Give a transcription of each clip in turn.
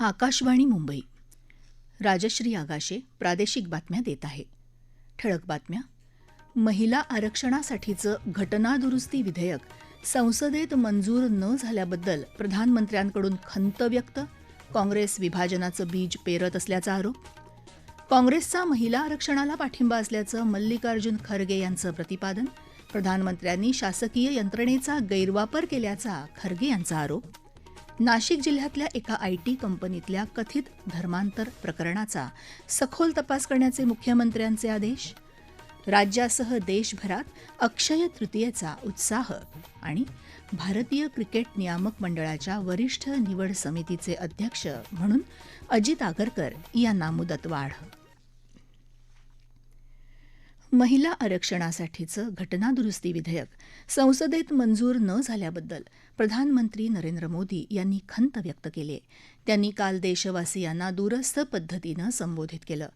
आकाशवाणी मुंबई. राजश्री आगाशे प्रादेशिक बातम्या देत आहे. ठळक बातम्या. महिला आरक्षणासाठीचं घटनादुरुस्ती विधेयक संसदेत मंजूर न झाल्याबद्दल प्रधानमंत्र्यांकडून खंत व्यक्त. काँग्रेस विभाजनाचं बीज पेरत असल्याचा आरोप. काँग्रेसचा महिला आरक्षणाला पाठिंबा असल्याचं मल्लिकार्जुन खरगे यांचं प्रतिपादन. प्रधानमंत्र्यांनी शासकीय यंत्रणेचा गैरवापर केल्याचा खरगे यांचा आरोप. नाशिक जिल्ह्यातल्या एका आयटी कंपनीतल्या कथित धर्मांतर प्रकरणाचा सखोल तपास करण्याचे मुख्यमंत्र्यांचे आदेश. राज्यासह देशभरात अक्षय तृतीयेचा उत्साह. आणि भारतीय क्रिकेट नियामक मंडळाच्या वरिष्ठ निवड समितीचे अध्यक्ष म्हणून अजित आगरकर यांना मुदतवाढ. महिला आरक्षणासाठीचं घटनादुरुस्ती विधेयक संसदेत मंजूर न झाल्याबद्दल प्रधानमंत्री नरेंद्र मोदी यांनी खंत व्यक्त केली. त्यांनी काल देशवासियांना दूरस्थ पद्धतीनं संबोधित केलं.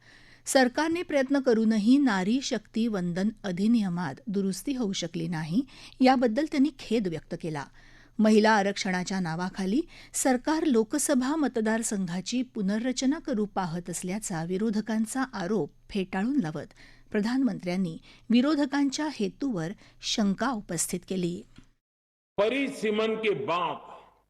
सरकारने प्रयत्न करूनही नारी शक्ती वंदन अधिनियमात दुरुस्ती होऊ शकली नाही, याबद्दल त्यांनी खेद व्यक्त केला. महिला आरक्षणाच्या नावाखाली सरकार लोकसभा मतदारसंघाची पुनर्रचना करू पाहत असल्याचा विरोधकांचा आरोप फेटाळून लावत प्रधानमंत्र्यांनी विरोधकांच्या हेतूवर शंका उपस्थित केली. परिसीमन के बाद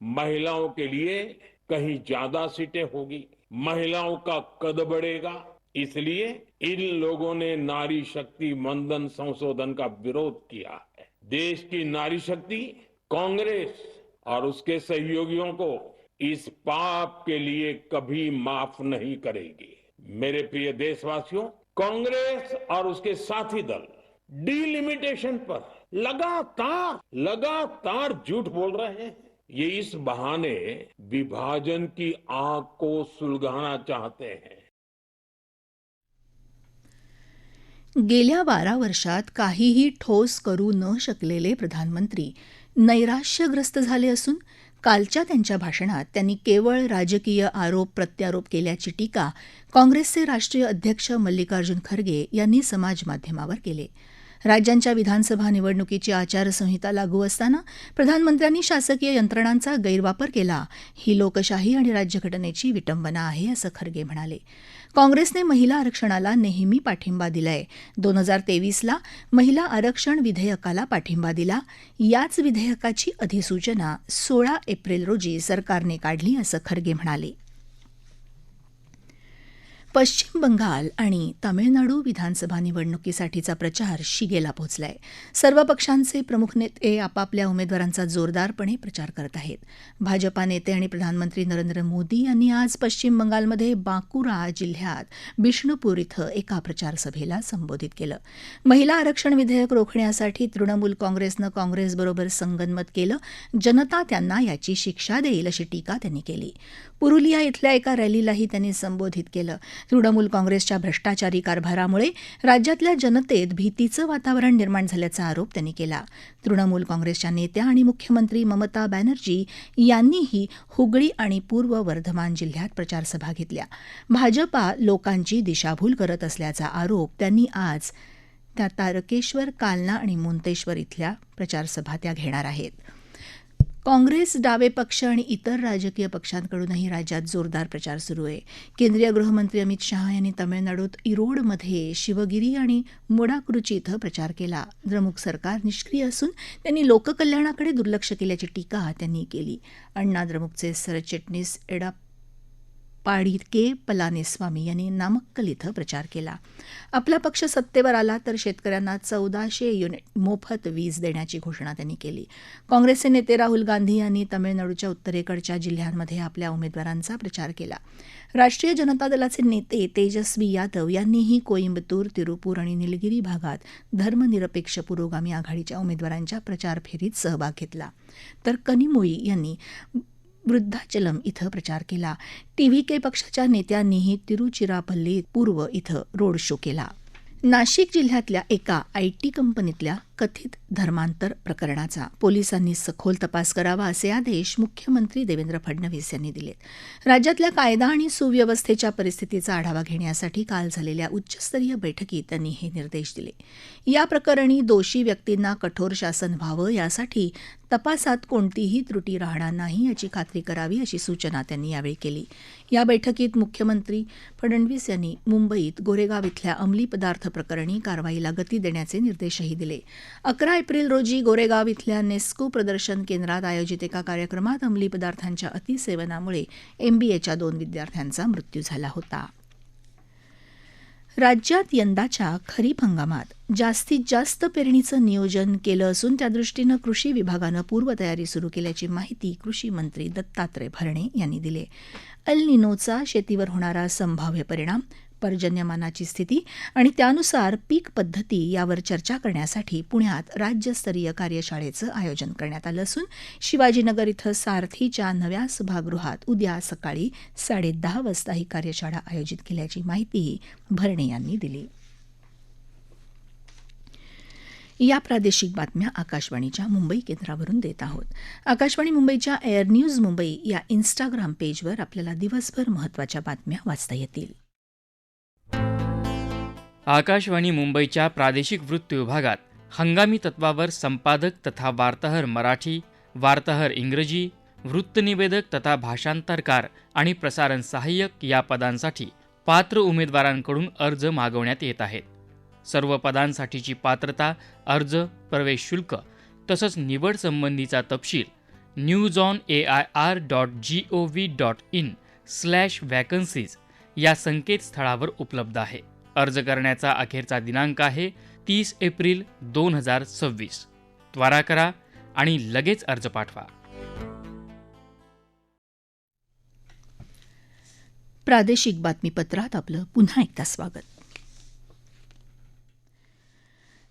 महिलाओं के लिए कहीं ज्यादा सीटें होगी, महिलाओं का कद बढ़ेगा, इसलिए इन लोगों ने नारी शक्ति वंदन संशोधन का विरोध किया है. देश की नारी शक्ति कांग्रेस और उसके सहयोगियों को इस पाप के लिए कभी माफ नहीं करेगी. मेरे प्रिय देशवासियों, कांग्रेस और उसके साथी दल डिलिमिटेशन पर लगातार झूठ बोल रहे हैं. ये इस बहाने विभाजन की आग को सुलगाना चाहते हैं. गेल्या 12 वर्षात काहीही ठोस करू न शकलेले प्रधानमंत्री नैराश्यग्रस्त झाले असून कालच्या त्यांच्या भाषणात त्यांनी केवळ राजकीय आरोप प्रत्यारोप केल्याची टीका काँग्रेसचे राष्ट्रीय अध्यक्ष मल्लिकार्जुन खरगे यांनी समाजमाध्यमावर केली. राज्यांच्या विधानसभा निवडणुकीची आचारसंहिता लागू असताना प्रधानमंत्र्यांनी शासकीय यंत्रणांचा गैरवापर केला, ही लोकशाही आणि राज्यघटनेची विटंबना आहे, असं खरगे म्हणाले. काँग्रेसने महिला आरक्षणाला नेहमी पाठिंबा दिलाय. 2023ला महिला आरक्षण विधेयकाला पाठिंबा दिला. याच विधेयकाची अधिसूचना 16 एप्रिल रोजी सरकारने काढली, असं खरगे म्हणाले. पश्चिम बंगाल आणि तामिळनाडू विधानसभा निवडणुकीसाठीचा प्रचार शिगेला पोहोचलाय. सर्व पक्षांचे प्रमुख नेते आपापल्या उमेदवारांचा जोरदारपणे प्रचार करत आहेत. भाजपा नेते आणि प्रधानमंत्री नरेंद्र मोदी यांनी आज पश्चिम बंगालमध्ये बांकुरा जिल्ह्यात बिष्णुपूर इथं एका प्रचारसभेला संबोधित केलं. महिला आरक्षण विधेयक रोखण्यासाठी तृणमूल काँग्रेसनं काँग्रेसबरोबर संगनमत केलं. जनता त्यांना याची शिक्षा देईल, अशी टीका त्यांनी केली. पुरुलिया इथल्या एका रॅलीलाही त्यांनी संबोधित केलं. तृणमूल काँग्रेसच्या भ्रष्टाचारी कारभारामुळे राज्यातल्या जनतेत भीतीचं वातावरण निर्माण झाल्याचा आरोप त्यांनी केला. तृणमूल काँग्रेसच्या नेत्या आणि मुख्यमंत्री ममता बॅनर्जी यांनीही हुगळी आणि पूर्व वर्धमान जिल्ह्यात प्रचारसभा घेतल्या. भाजपा लोकांची दिशाभूल करत असल्याचा आरोप त्यांनी आज त्या तारकेश्वर, कालना आणि मोंतेश्वर इथल्या प्रचारसभा त्या घेणार आहेत. काँग्रेस, डावे पक्ष आणि इतर राजकीय पक्षांकडूनही राज्यात जोरदार प्रचार सुरू आहे. केंद्रीय गृहमंत्री अमित शहा यांनी तामिळनाडूत इरोडमध्ये शिवगिरी आणि मोडाकुरुची इथं प्रचार केला. द्रमुक सरकार निष्क्रिय असून त्यांनी लोककल्याणाकडे दुर्लक्ष केल्याची टीका त्यांनी केली. अण्णा द्रमुकचे सरचिटणीस एडाप्पाडी के पलानीस्वामी यांनी नामक्कल इथं प्रचार केला. आपला पक्ष सत्तेवर आला तर शेतकऱ्यांना 1400 युनिट मोफत वीज देण्याची घोषणा त्यांनी केली. काँग्रेसचे नेते राहुल गांधी यांनी तामिळनाडूच्या उत्तरेकडच्या जिल्ह्यांमध्ये आपल्या उमेदवारांचा प्रचार केला. राष्ट्रीय जनता दलाचे नेते तेजस्वी यादव यांनीही कोईम्बतूर, तिरुपूर आणि निलगिरी भागात धर्मनिरपेक्ष पुरोगामी आघाडीच्या उमेदवारांच्या प्रचार फेरीत सहभाग घेतला. तर कनिमोई यांनी वृद्धाचलम इथं प्रचार केला. टीव्हीके पक्षाच्या नेत्यांनीही तिरुचिरापल्ली पूर्व इथं रोड शो केला. नाशिक जिल्ह्यातल्या एका आयटी कंपनीतल्या कथित धर्मांतर प्रकरणाचा पोलिसांनी सखोल तपास करावा असे आदेश मुख्यमंत्री देवेंद्र फडणवीस यांनी दिलेत. राज्यातल्या कायदा आणि सुव्यवस्थेच्या परिस्थितीचा आढावा घेण्यासाठी काल झालेल्या उच्चस्तरीय बैठकीत त्यांनी हे निर्देश दिले. या प्रकरणी दोषी व्यक्तींना कठोर शासन व्हावं यासाठी तपासात कोणतीही त्रुटी राहणार नाही याची खात्री करावी अशी सूचना त्यांनी यावेळी केली. या बैठकीत मुख्यमंत्री फडणवीस यांनी मुंबईत गोरेगाव इथल्या अंमली पदार्थ प्रकरणी कारवाईला गती देण्याचे निर्देशही दिले. 11 एप्रिल रोजी गोरेगाव इथल्या नेस्को प्रदर्शन केंद्रात आयोजित एका कार्यक्रमात अंमली पदार्थांच्या अतिसेवनामुळे MBAच्या 2 विद्यार्थ्यांचा मृत्यू झाला होता. राज्यात यंदाच्या खरीप हंगामात जास्तीत जास्त पेरणीचं नियोजन केलं असून त्यादृष्टीनं कृषी विभागानं पूर्वतयारी सुरू केल्याची माहिती कृषी मंत्री दत्तात्रय भरणे यांनी दिली. अल निनोचा शेतीवर होणारा संभाव्य परिणाम, पर्जन्यमानाची स्थिती आणि त्यानुसार पीक पद्धती यावर चर्चा करण्यासाठी पुण्यात राज्यस्तरीय कार्यशाळेचं आयोजन करण्यात आलं असून शिवाजीनगर इथं सारथीच्या नव्या सभागृहात उद्या सकाळी 10:30 वाजता ही कार्यशाळा आयोजित केल्याची माहितीही भरणे यांनी दिली. या प्रादेशिक बातम्या आकाशवाणीच्या मुंबई केंद्रावरून देत आहोत. आकाशवाणी मुंबईच्या एअर न्यूज मुंबई या इन्स्टाग्राम पेजवर आपल्याला दिवसभर महत्त्वाच्या बातम्या वाचता येतील. आकाशवाणी मुंबईच्या प्रादेशिक वृत्त विभागात हंगामी तत्वावर संपादक तथा वार्ताहर मराठी, वार्ताहर इंग्रजी, वृत्तनिवेदक तथा भाषांतरकार आणि प्रसारण सहाय्यक या पदांसाठी पात्र उमेदवारांकडून अर्ज मागवण्यात येत आहेत. सर्व पदांसाठीची पात्रता, अर्ज, प्रवेश शुल्क तसंच निवड संबंधीचा तपशील newsonair.gov.in/vacancies या संकेतस्थळावर उपलब्ध आहे. अर्ज करण्याचा अखेरचा दिनांक आहे 30 एप्रिल 2026. त्वरा करा आणि लगेच अर्ज पाठवा. प्रादेशिक बातमीपत्रात आपलं पुन्हा एकदा स्वागत.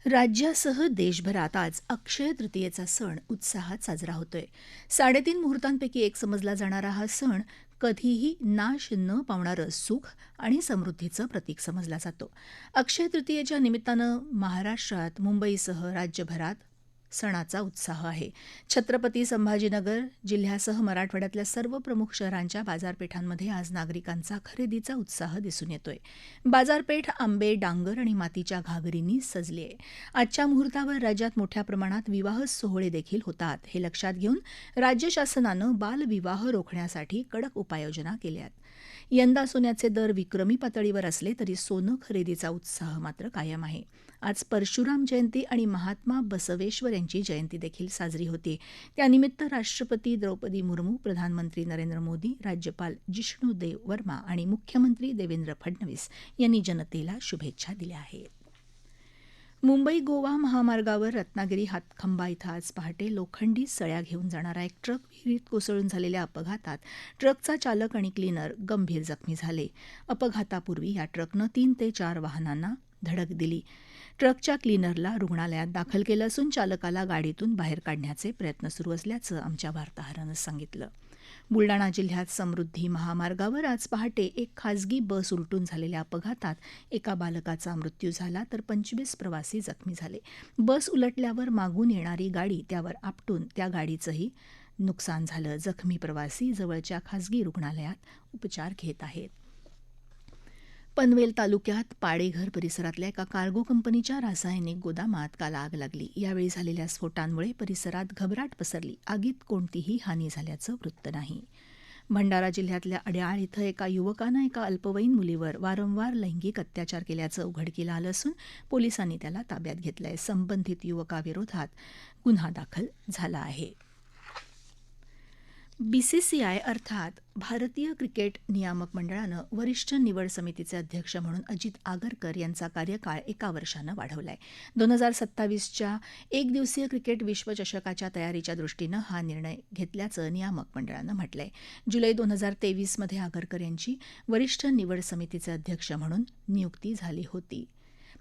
राज्यासह देशभरात आज अक्षय तृतीयेचा सण उत्साहात साजरा होतोय. 3.5 मुहूर्तांपैकी एक समजला जाणारा हा सण कधीही नाश न पावणारं सुख आणि समृद्धीचं प्रतीक समजला जातो. अक्षय तृतीयेच्या निमित्तानं महाराष्ट्रात मुंबईसह राज्यभरात सणाचा उत्साह आहे. छत्रपती संभाजीनगर जिल्ह्यासह मराठवाड्यातल्या सर्व प्रमुख शहरांच्या बाजारपेठांमध्ये आज नागरिकांचा खरेदीचा उत्साह दिसून येतोय. बाजारपेठ आंबे, डांगर आणि मातीच्या घागरींनी सजली आहे. आजच्या मुहूर्तावर राज्यात मोठ्या प्रमाणात विवाह सोहळे देखील होतात. हे लक्षात घेऊन राज्य शासनानं बालविवाह रोखण्यासाठी कडक उपाययोजना केल्या आहेत. यंदा सोन्याचे दर विक्रमी पातळीवर असले तरी सोनं खरेदीचा उत्साह मात्र कायम आहे. आज परशुराम जयंती आणि महात्मा बसवेश्वर यांची जयंती देखील साजरी होती. त्यानिमित्त राष्ट्रपती द्रौपदी मुर्मू, प्रधानमंत्री नरेंद्र मोदी, राज्यपाल जिष्णुदेव वर्मा आणि मुख्यमंत्री देवेंद्र फडणवीस यांनी जनतेला शुभेच्छा दिल्या आहेत. मुंबई गोवा महामार्गावर रत्नागिरी हातखंबा इथं आज पहाटे लोखंडी सळ्या घेऊन जाणारा एक ट्रक विहिरीत कोसळून झालेल्या अपघातात ट्रकचा चालक आणि क्लीनर गंभीर जखमी झाले. अपघातापूर्वी या ट्रकनं 3 ते 4 वाहनांना धडक दिली. ट्रकच्या क्लीनरला रुग्णालयात दाखल केलं असून चालकाला गाडीतून बाहेर काढण्याचे प्रयत्न सुरू असल्याचं आमच्या वार्ताहरानं सांगितलं. बुलडाणा जिल्ह्यात समृद्धी महामार्गावर आज पहाटे एक खासगी बस उलटून झालेल्या अपघातात एका बालकाचा मृत्यू झाला तर 25 प्रवासी जखमी झाले. बस उलटल्यावर मागून येणारी गाडी त्यावर आपटून त्या गाडीचंही नुकसान झालं. जखमी प्रवासी जवळच्या खासगी रुग्णालयात उपचार घेत आहेत. पनवेल तालुक्यात पाडेघर परिसरातल्या एका कार्गो कंपनीच्या रासायनिक गोदामात काल आग लागली. यावेळी झालेल्या स्फोटांमुळे परिसरात घबराट पसरली. आगीत कोणतीही हानी झाल्याचं वृत्त नाही. भंडारा जिल्ह्यातल्या अड्याळ इथं एका युवकानं एका अल्पवयीन मुलीवर वारंवार लैंगिक अत्याचार केल्याचं उघडकीला आलं असून पोलिसांनी त्याला ताब्यात घेतलंय. संबंधित युवकाविरोधात गुन्हा दाखल झाला आहे. BCCI अर्थात भारतीय क्रिकेट नियामक मंडळानं वरिष्ठ निवड समितीचे अध्यक्ष म्हणून अजित आगरकर यांचा कार्यकाळ 1 वर्षानं वाढवलाय. 2027च्या एकदिवसीय क्रिकेट विश्वचषकाच्या तयारीच्या दृष्टीनं हा निर्णय घेतल्याचं नियामक मंडळानं म्हटलंय. जुलै 2023मध्ये आगरकर यांची वरिष्ठ निवड समितीचे अध्यक्ष म्हणून नियुक्ती झाली होती.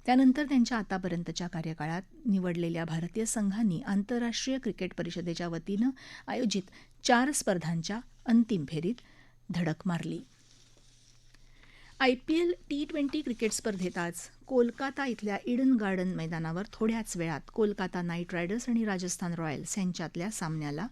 त्यानंतर त्यांच्या आतापर्यंतच्या कार्यकाळात निवडलेल्या भारतीय संघांनी आंतरराष्ट्रीय क्रिकेट परिषदेच्या वतीनं आयोजित 4 स्पर्धांच्या अंतिम फेरीत धडक मारली. IPL T20 क्रिकेट स्पर्धेत आज कोलकाता इथल्या ईडन गार्डन मैदानावर थोड्याच वेळात कोलकाता नाईट रायडर्स आणि राजस्थान रॉयल्स यांच्यातल्या सामन्याला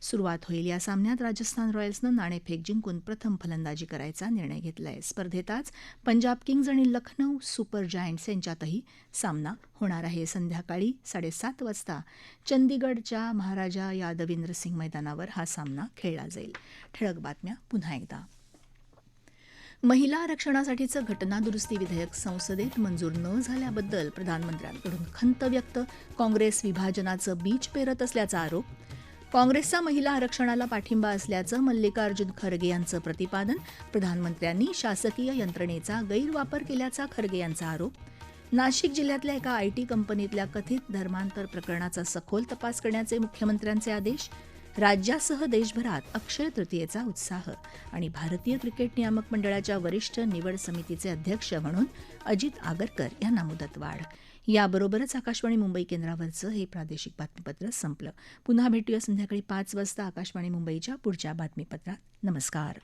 सुरुवात होईल. या सामन्यात राजस्थान रॉयल्सनं नाणेफेक जिंकून प्रथम फलंदाजी करायचा निर्णय घेतला आहे. स्पर्धेत आज पंजाब किंग्ज आणि लखनौ सुपर जायंट्स यांच्यातही सामना होणार आहे. संध्याकाळी 7:30 वाजता चंदीगडच्या महाराजा यादविंद्र सिंग मैदानावर हा सामना खेळला जाईल. ठळक बातम्या पुन्हा एकदा. महिला आरक्षणासाठीचं घटनादुरुस्ती विधेयक संसदेत मंजूर न झाल्याबद्दल प्रधानमंत्र्यांकडून खंत व्यक्त. काँग्रेस विभाजनाचं बीज पेरत असल्याचा आरोप. काँग्रेसचा महिला आरक्षणाला पाठिंबा असल्याचं मल्लिकार्जुन खरगे यांचं प्रतिपादन. प्रधानमंत्र्यांनी शासकीय यंत्रणेचा गैरवापर केल्याचा खरगे यांचा आरोप. नाशिक जिल्ह्यातल्या एका IT कंपनीतल्या कथित धर्मांतर प्रकरणाचा सखोल तपास करण्याचे मुख्यमंत्र्यांचे आदेश. राज्यासह देशभरात अक्षय तृतीयेचा उत्साह. आणि भारतीय क्रिकेट नियामक मंडळाच्या वरिष्ठ निवड समितीचे अध्यक्ष म्हणून अजित आगरकर यांना मुदतवाढ. याबरोबरच आकाशवाणी मुंबई केंद्रावरचं हे प्रादेशिक बातमीपत्र संपलं. पुन्हा भेटूया संध्याकाळी 5 वाजता आकाशवाणी मुंबईच्या पुढच्या बातमीपत्रात. नमस्कार.